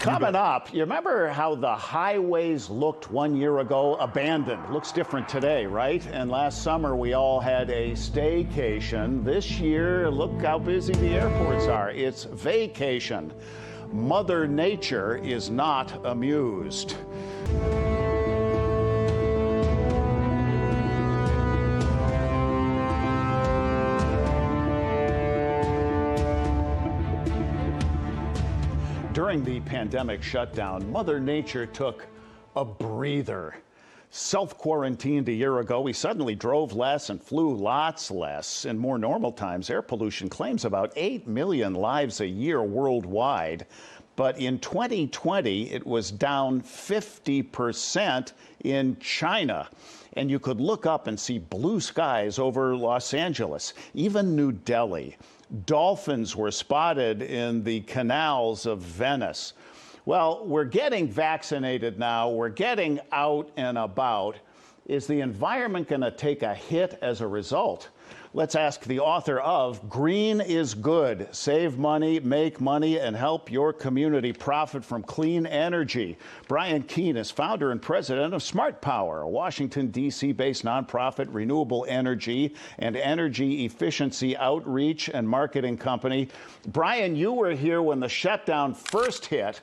Coming up, you remember how the highways looked 1 year ago? Abandoned. Looks different today, right? And last summer, we all had a staycation. This year, look how busy the airports are. It's vacation. Mother Nature is not amused. During the pandemic shutdown, Mother Nature took a breather. Self-quarantined a year ago, we suddenly drove less and flew lots less. In more normal times, air pollution claims about 8 million lives a year worldwide. But in 2020, it was down 50% in China. And you could look up and see blue skies over Los Angeles, even New Delhi. Dolphins were spotted in the canals of Venice. Well, we're getting vaccinated now. We're getting out and about. Is the environment going to take a hit as a result? Let's ask the author of Green is Good. Save money, make money, and help your community profit from clean energy. Brian Keane is founder and president of Smart Power, a Washington, D.C.-based nonprofit renewable energy and energy efficiency outreach and marketing company. Brian, you were here when the shutdown first hit.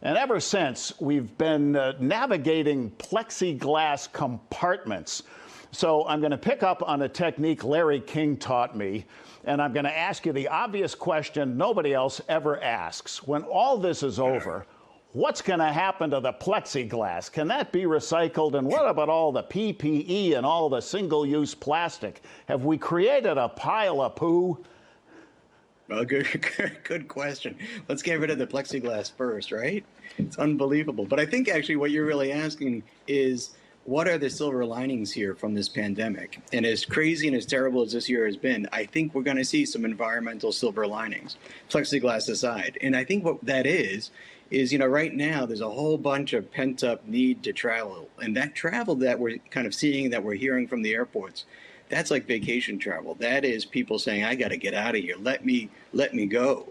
And ever since, we've been navigating plexiglass compartments. So I'm going to pick up on a technique Larry King taught me, and I'm going to ask you the obvious question nobody else ever asks. When all this is over, what's going to happen to the plexiglass? Can that be recycled? And what about all the PPE and all the single-use plastic? Have we created a pile of poo? Well, good question. Let's get rid of the plexiglass first, right? It's unbelievable. But I think actually what you're really asking is, what are the silver linings here from this pandemic? And as crazy and as terrible as this year has been, I think we're going to see some environmental silver linings, plexiglass aside. And I think what that is, right now there's a whole bunch of pent-up need to travel. And that travel that we're kind of seeing, that we're hearing from the airports, that's like vacation travel. That is people saying, I got to get out of here. Let me go.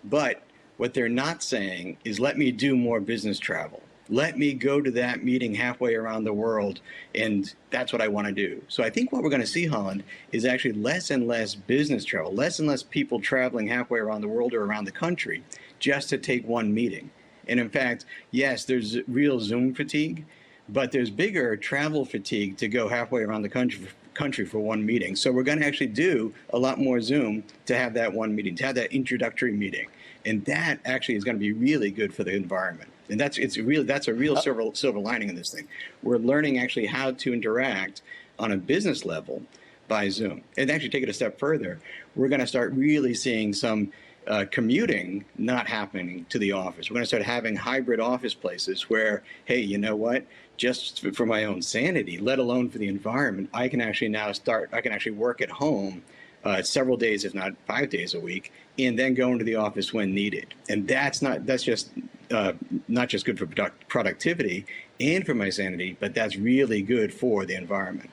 But what they're not saying is, let me do more business travel. Let me go to that meeting halfway around the world, and that's what I want to do. So I think what we're going to see, Holland, is actually less and less business travel, less and less people traveling halfway around the world or around the country just to take one meeting. And in fact, yes, there's real Zoom fatigue, but there's bigger travel fatigue to go halfway around the country for one meeting. So we're going to actually do a lot more Zoom to have that one meeting, to have that introductory meeting. And that actually is going to be really good for the environment. And that's a real silver lining in this thing. We're learning actually how to interact on a business level by Zoom. And actually take it a step further, we're going to start really seeing some commuting not happening to the office. We're going to start having hybrid office places where, hey, you know what? Just for my own sanity, let alone for the environment, I can actually work at home several days, if not 5 days a week, and then go into the office when needed. And that's just not just good for productivity and for my sanity, but that's really good for the environment.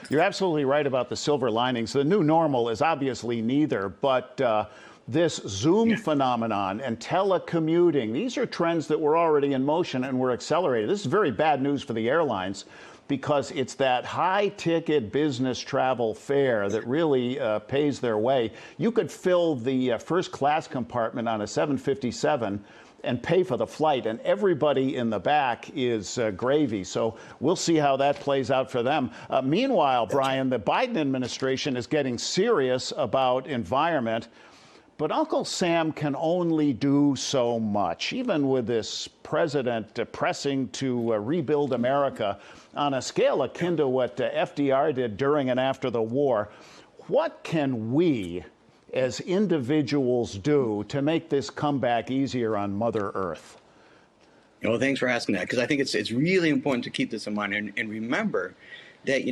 You're absolutely right about the silver linings. The new normal is obviously neither, but this Zoom phenomenon and telecommuting, these are trends that were already in motion and were accelerated. This is very bad news for the airlines, because it's that high-ticket business travel fare that really pays their way. You could fill the first-class compartment on a 757 and pay for the flight, and everybody in the back is gravy. So we'll see how that plays out for them. Meanwhile, Brian, the Biden administration is getting serious about environment. But Uncle Sam can only do so much, even with this president pressing to rebuild America on a scale akin to what FDR did during and after the war. What can we as individuals do to make this comeback easier on Mother Earth? Well, thanks for asking that, because I think it's really important to keep this in mind and remember that,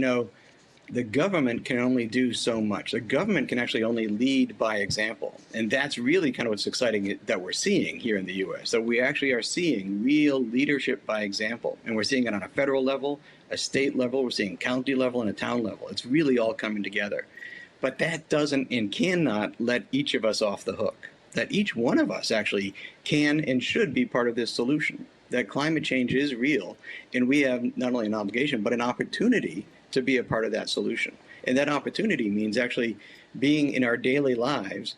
the government can only do so much. The government can actually only lead by example. And that's really kind of what's exciting that we're seeing here in the U.S. So we actually are seeing real leadership by example. And we're seeing it on a federal level, a state level, we're seeing county level and a town level. It's really all coming together. But that doesn't and cannot let each of us off the hook. that each one of us actually can and should be part of this solution, that climate change is real, and we have not only an obligation, but an opportunity to be a part of that solution. And that opportunity means actually being in our daily lives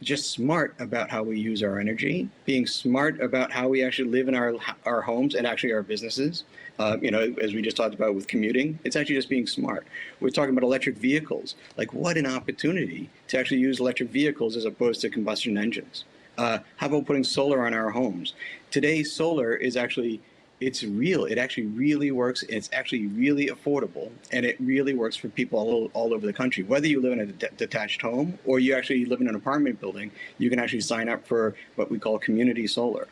just smart about how we use our energy, being smart about how we actually live in our homes and actually our businesses. As we just talked about with commuting, it's actually just being smart. We're talking about electric vehicles. Like, what an opportunity to actually use electric vehicles as opposed to combustion engines. How about putting solar on our homes? Today, solar is actually, it's real. It actually really works. It's actually really affordable, and it really works for people all over the country. Whether you live in a detached home or you actually live in an apartment building, you can actually sign up for what we call community solar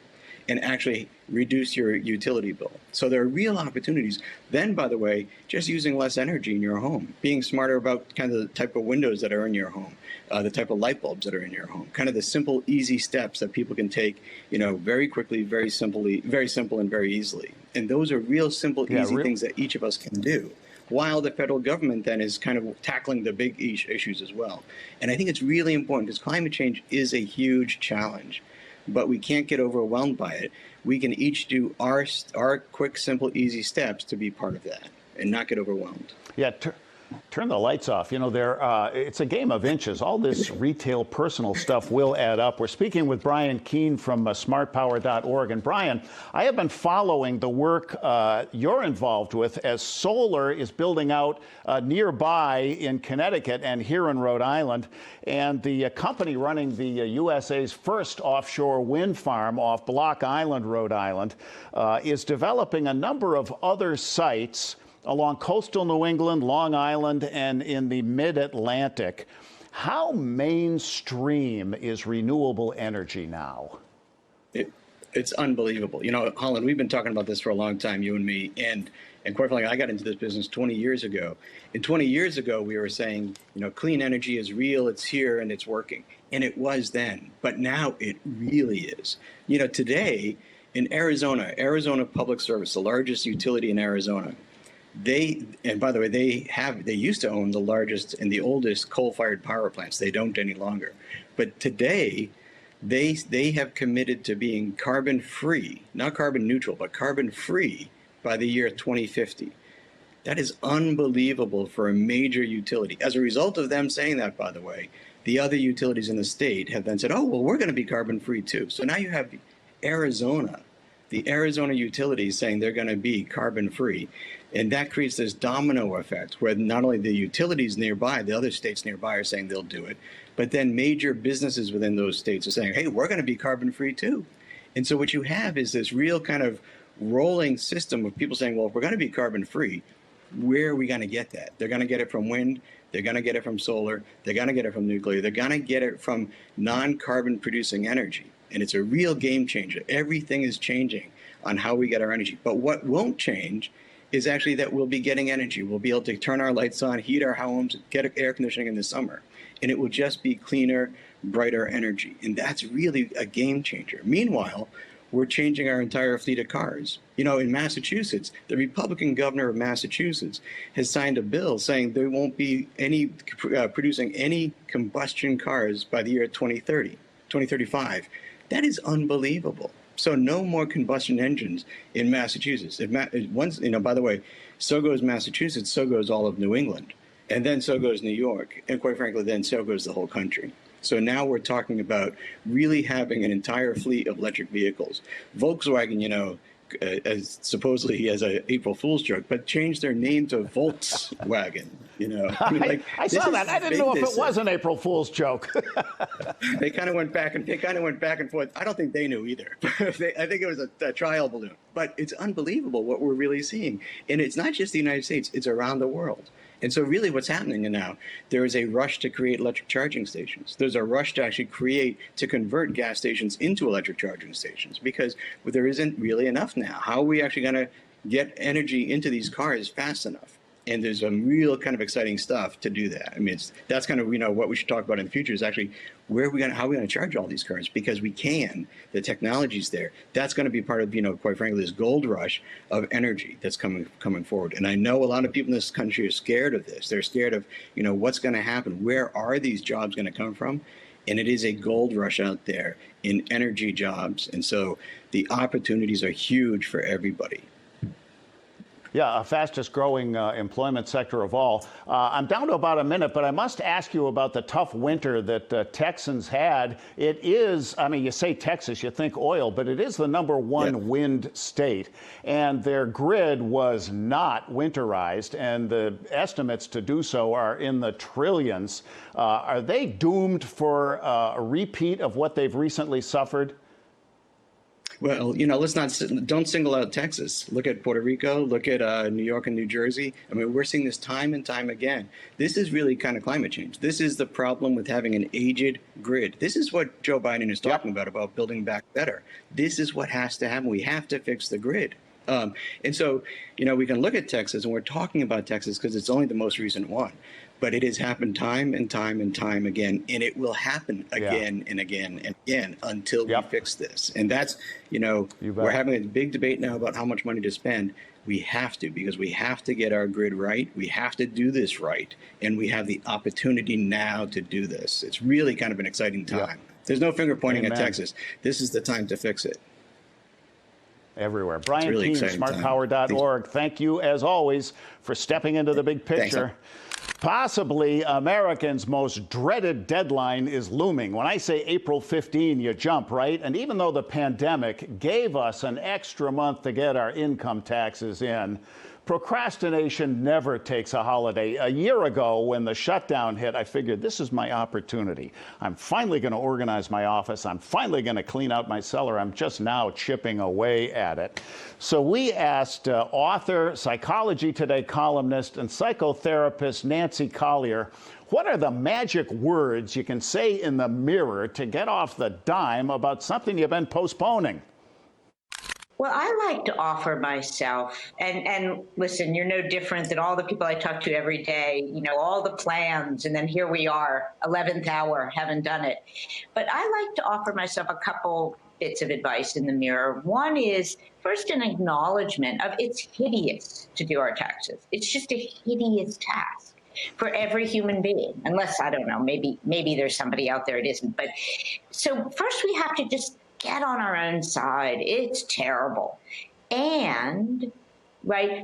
and actually reduce your utility bill. So there are real opportunities. Then, by the way, just using less energy in your home, being smarter about kind of the type of windows that are in your home, the type of light bulbs that are in your home, kind of the simple, easy steps that people can take, very quickly, very simple and very easily. And those are real simple, easy things that each of us can do, while the federal government then is kind of tackling the big issues as well. And I think it's really important because climate change is a huge challenge, but we can't get overwhelmed by it. We can each do our quick, simple, easy steps to be part of that and not get overwhelmed. Yeah, turn the lights off. It's a game of inches. All this retail personal stuff will add up. We're speaking with Brian Keane from smartpower.org. And Brian, I have been following the work you're involved with as solar is building out nearby in Connecticut and here in Rhode Island. And the company running the USA's first offshore wind farm off Block Island, Rhode Island, is developing a number of other sites along coastal New England, Long Island, and in the mid-Atlantic. How mainstream is renewable energy now? It's unbelievable. Holland, we've been talking about this for a long time, you and me, and quite frankly, I got into this business 20 years ago. And 20 years ago, we were saying, clean energy is real, it's here, and it's working. And it was then, but now it really is. Today, in Arizona Public Service, the largest utility in Arizona, and by the way, they used to own the largest and the oldest coal-fired power plants. They don't any longer. But today, they have committed to being carbon-free, not carbon neutral, but carbon-free by the year 2050. That is unbelievable for a major utility. As a result of them saying that, by the way, the other utilities in the state have then said, oh, well, we're going to be carbon-free too. So now you have the Arizona utilities saying they're going to be carbon-free. And that creates this domino effect where not only the utilities nearby, the other states nearby are saying they'll do it, but then major businesses within those states are saying, hey, we're going to be carbon-free too. And so what you have is this real kind of rolling system of people saying, well, if we're going to be carbon-free, where are we going to get that? They're going to get it from wind. They're going to get it from solar. They're going to get it from nuclear. They're going to get it from non-carbon producing energy. And it's a real game changer. Everything is changing on how we get our energy. But what won't change is actually that we'll be getting energy. We'll be able to turn our lights on, heat our homes, get air conditioning in the summer. And it will just be cleaner, brighter energy. And that's really a game changer. Meanwhile, we're changing our entire fleet of cars. In Massachusetts, the Republican governor of Massachusetts has signed a bill saying there won't be any producing any combustion cars by the year 2035. That is unbelievable. So no more combustion engines in Massachusetts. By the way, so goes Massachusetts, so goes all of New England, and then so goes New York, and quite frankly, then so goes the whole country. So now we're talking about really having an entire fleet of electric vehicles. Volkswagen, supposedly he has an April Fool's joke, but changed their name to Volkswagen. I saw that. I didn't know if it was an April Fool's joke. They kind of went back and forth. I don't think they knew either. I think it was a trial balloon. But it's unbelievable what we're really seeing, and it's not just the United States; it's around the world. And so really what's happening now, there is a rush to create electric charging stations. There's a rush to actually convert gas stations into electric charging stations because there isn't really enough now. How are we actually going to get energy into these cars fast enough? And there's some real kind of exciting stuff to do that. I mean, that's kind of, what we should talk about in the future is actually how are we going to charge all these cars? Because we can, the technology's there. That's going to be part of, quite frankly, this gold rush of energy that's coming forward. And I know a lot of people in this country are scared of this. They're scared of, what's going to happen? Where are these jobs going to come from? And it is a gold rush out there in energy jobs. And so the opportunities are huge for everybody. Yeah, fastest growing employment sector of all. I'm down to about a minute, but I must ask you about the tough winter that Texans had. It is, I mean, you say Texas, you think oil, but it is the #1 wind state. And their grid was not winterized, and the estimates to do so are in the trillions. Are they doomed for a repeat of what they've recently suffered? Well, don't single out Texas. Look at Puerto Rico, look at New York and New Jersey. I mean, we're seeing this time and time again. This is really kind of climate change. This is the problem with having an aged grid. This is what Joe Biden is talking about building back better. This is what has to happen. We have to fix the grid. And so, we can look at Texas, and we're talking about Texas because it's only the most recent one. But it has happened time and time and time again, and it will happen again and again and again until we fix this. And that's, we're having a big debate now about how much money to spend. We have to, because we have to get our grid right. We have to do this right. And we have the opportunity now to do this. It's really kind of an exciting time. There's no finger pointing at Texas. This is the time to fix it. Everywhere. Brian really Keane, smartpower.org. Thank you, as always, for stepping into the big picture. Possibly Americans' most dreaded deadline is looming. When I say April 15, you jump, right? And even though the pandemic gave us an extra month to get our income taxes in, procrastination never takes a holiday. A year ago, when the shutdown hit, I figured this is my opportunity. I'm finally going to organize my office. I'm finally going to clean out my cellar. I'm just now chipping away at it. So we asked author, Psychology Today columnist, and psychotherapist Nancy Collier, what are the magic words you can say in the mirror to get off the dime about something you've been postponing? Well, I like to offer myself, and listen, you're no different than all the people I talk to every day, all the plans, and then here we are, 11th hour, haven't done it. But I like to offer myself a couple bits of advice in the mirror. One is, first, an acknowledgement of it's hideous to do our taxes. It's just a hideous task for every human being, unless, I don't know, maybe there's somebody out there it isn't. But so first we have to just get on our own side. It's terrible. And,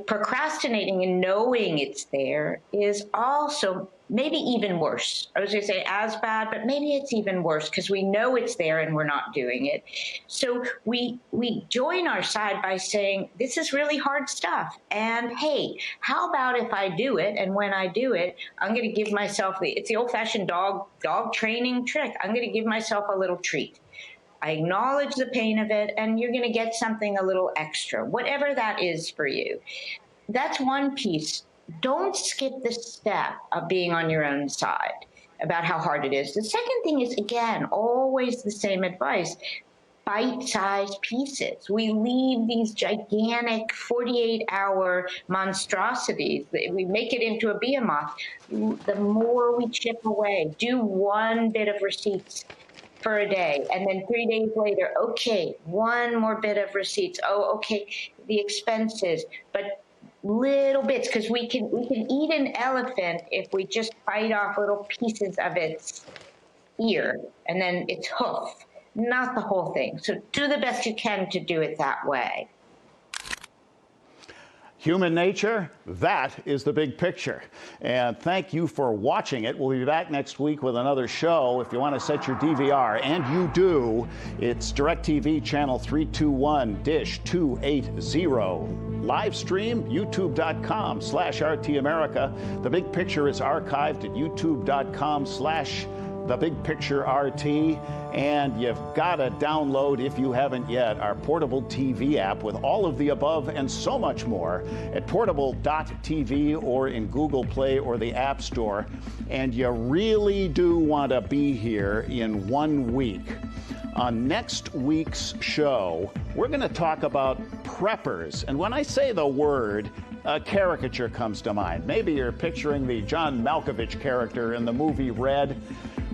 procrastinating and knowing it's there is also maybe even worse. I was going to say as bad, but maybe it's even worse because we know it's there and we're not doing it. So we join our side by saying, this is really hard stuff. And hey, how about if I do it? And when I do it, I'm going to give myself it's the old-fashioned dog training trick. I'm going to give myself a little treat. I acknowledge the pain of it, and you're going to get something a little extra, whatever that is for you. That's one piece. Don't skip the step of being on your own side about how hard it is. The second thing is, again, always the same advice, bite-sized pieces. We leave these gigantic 48-hour monstrosities. We make it into a behemoth. The more we chip away, do one bit of receipts for a day, and then 3 days later, okay, one more bit of receipts. Oh, okay, the expenses, but little bits, because we can eat an elephant if we just bite off little pieces of its ear and then its hoof, not the whole thing. So do the best you can to do it that way. Human nature, that is the big picture. And thank you for watching it. We'll be back next week with another show. If you want to set your DVR, and you do, it's DirecTV channel 321, dish 280. Live stream, youtube.com/RT America. The Big Picture is archived at youtube.com/The Big Picture RT, and you've got to download, if you haven't yet, our portable TV app with all of the above and so much more at portable.tv or in Google Play or the App Store. And you really do want to be here in 1 week. On next week's show, we're going to talk about preppers. And when I say the word, a caricature comes to mind. Maybe you're picturing the John Malkovich character in the movie Red.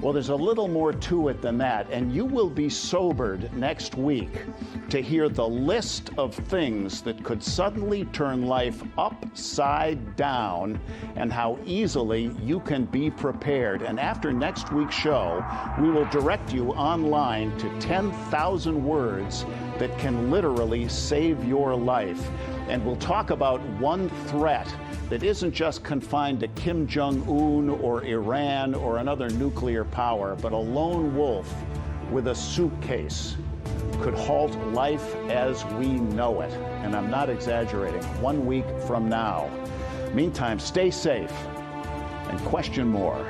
Well, there's a little more to it than that, and you will be sobered next week to hear the list of things that could suddenly turn life upside down and how easily you can be prepared. And after next week's show, we will direct you online to 10,000 words that can literally save your life. And we'll talk about one threat that isn't just confined to Kim Jong-un or Iran or another nuclear power, but a lone wolf with a suitcase could halt life as we know it. And I'm not exaggerating. 1 week from now. Meantime, stay safe and question more.